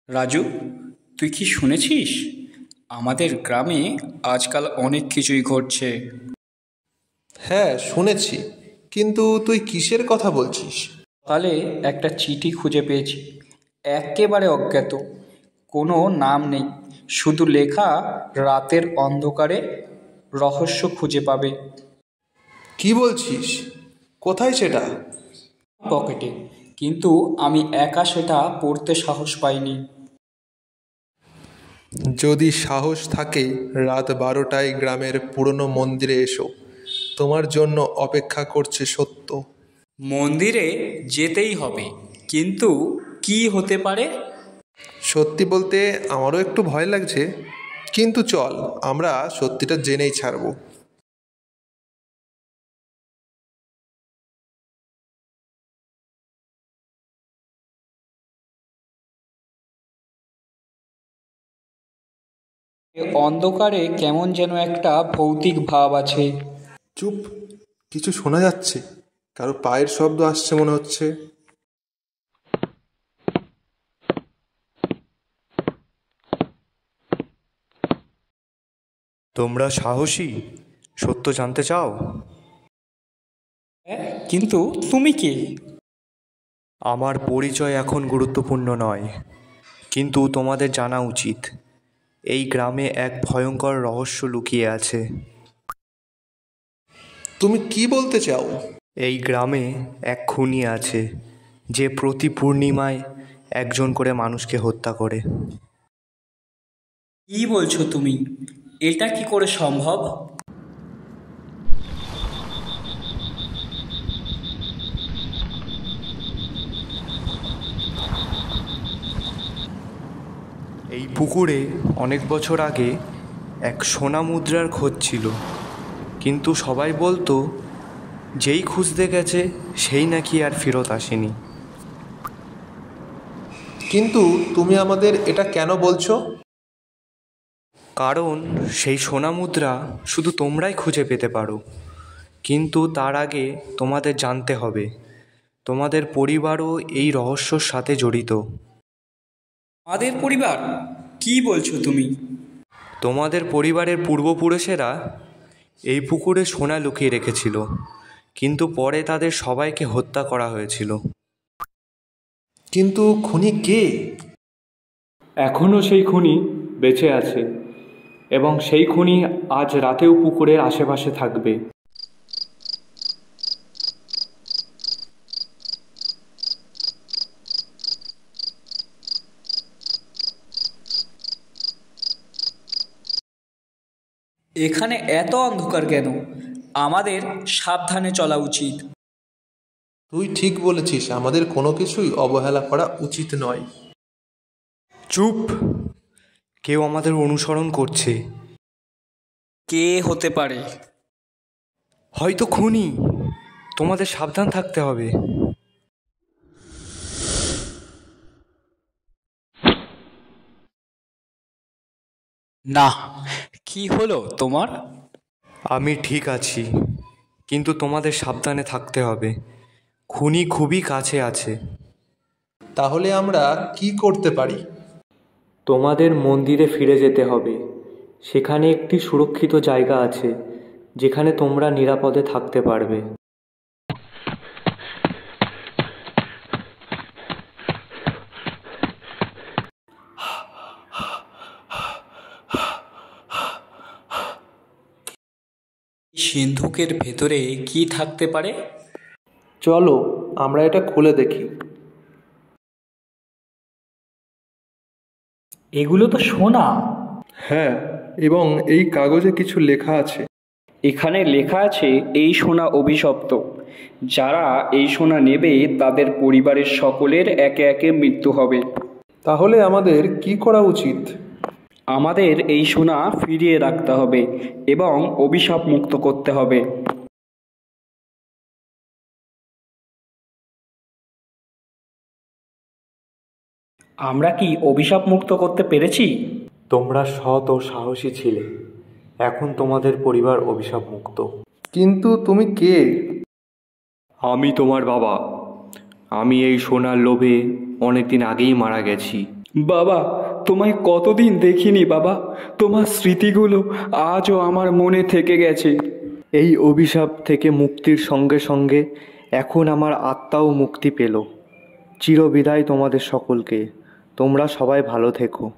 রাজু, তুই কি শুনেছিস? আমাদের গ্রামে আজকাল অনেক কিছুই ঘটছে। হ্যাঁ, শুনেছি, কিন্তু তুই কিসের কথা বলছিস? সকালে একটা চিঠি খুঁজে পেয়েছি, একেবারে অজ্ঞাত, কোনো নাম নেই, শুধু লেখা, রাতের অন্ধকারে রহস্য খুঁজে পাবে। কি বলছিস? কোথায় সেটা? পকেটে, কিন্তু আমি একা সেটা পড়তে সাহস পাইনি। যদি সাহস থাকে, রাত 12টায় গ্রামের পুরনো মন্দিরে এসো। তোমার জন্য অপেক্ষা করছে সত্য। মন্দিরে যেতেই হবে, কিন্তু কি হতে পারে? সত্যি বলতে আমারও একটু ভয় লাগছে, কিন্তু চল, আমরা সত্যিটা জেনেই ছাড়বো। অন্ধকারে কেমন যেন একটা ভৌতিক ভাব আছে। চুপ! কিছু শোনা যাচ্ছে, কারো পায়ের শব্দ আসছে মনে হচ্ছে। তোমরা সাহসী? সত্য জানতে চাও? হ্যাঁ, কিন্তু তুমি কে? আমার পরিচয় এখন গুরুত্বপূর্ণ নয়, কিন্তু তোমাদের জানা উচিত। এই গ্রামে এক ভয়ঙ্কর রহস্য লুকিয়ে আছে। তুমি কি বলতে চাও? এই গ্রামে এক খুনি আছে, যে প্রতি পূর্ণিমায় একজন করে মানুষকে হত্যা করে। কি বলছো তুমি? এটা কি করে সম্ভব? এই পুকুরে অনেক বছর আগে এক সোনা মুদ্রার খোঁজ ছিল, কিন্তু সবাই বলতো যেই খুঁজতে গেছে সেই নাকি আর ফেরত আসেনি। কিন্তু তুমি আমাদের এটা কেন বলছো? কারণ সেই সোনা মুদ্রা শুধু তোমরাই খুঁজে পেতে পারো, কিন্তু তার আগে তোমাদের জানতে হবে তোমাদের পরিবারও এই রহস্যর সাথে জড়িত। আমাদের পরিবার? কি বলছো তুমি? তোমাদের পরিবারের পূর্বপুরুষেরা এই পুকুরে সোনা লুকিয়ে রেখেছিল, কিন্তু পরে তাদের সবাইকে হত্যা করা হয়েছিল। কিন্তু খুনি কে? এখনও সেই খুনি বেঁচে আছে, এবং সেই খুনি আজ রাতেও পুকুরের আশেপাশে থাকবে। এখানে এত অন্ধকার কেন? আমাদের সাবধানে চলা উচিত। তুই ঠিক বলেছিস, আমাদের কোনো কিছুই অবহেলা করা উচিত নয়। চুপ! কেউ আমাদের অনুসরণ করছে। কে হতে পারে? হয়তো খুনি। তোমাদের সাবধান থাকতে হবে। না, কি হলো তোমার? আমি ঠিক আছি, কিন্তু তোমাদের সাবধানে থাকতে হবে। খুনি খুবই কাছে আছে। তাহলে আমরা কি করতে পারি? তোমাদের মন্দিরে ফিরে যেতে হবে। সেখানে একটি সুরক্ষিত জায়গা আছে, যেখানে তোমরা নিরাপদে থাকতে পারবে। সিন্ধুকের ভেতরে কি থাকতে পারে? চলো, আমরা এটা খুলে দেখি। এগুলো তো সোনা। হ্যাঁ, এবং এই কাগজে কিছু লেখা আছে। এখানে লেখা আছে এই সোনা অভিশপ্ত, যারা এই সোনা নেবে তাদের পরিবারের সকলের একে একে মৃত্যু হবে। তাহলে আমাদের কি করা উচিত? আমাদের এই সোনা ফিরিয়ে রাখতে হবে এবং অভিশাপ মুক্ত করতে হবে। আমরা কি অভিশাপ মুক্ত করতে পেরেছি? তোমরা সৎ ও সাহসী ছিলে। এখন তোমাদের পরিবার অভিশাপ মুক্ত। কিন্তু তুমি কে? আমি তোমার বাবা। আমি এই সোনার লোভে অনেকদিন আগেই মারা গেছি। বাবা, তোমায় কতদিন দেখিনি বাবা। তোমার স্মৃতিগুলো আজও আমার মনে থেকে গেছে। এই অভিশাপ থেকে মুক্তির সঙ্গে সঙ্গে এখন আমার আত্মাও মুক্তি পেল। চিরবিদায় তোমাদের সকলকে। তোমরা সবাই ভালো থেকো।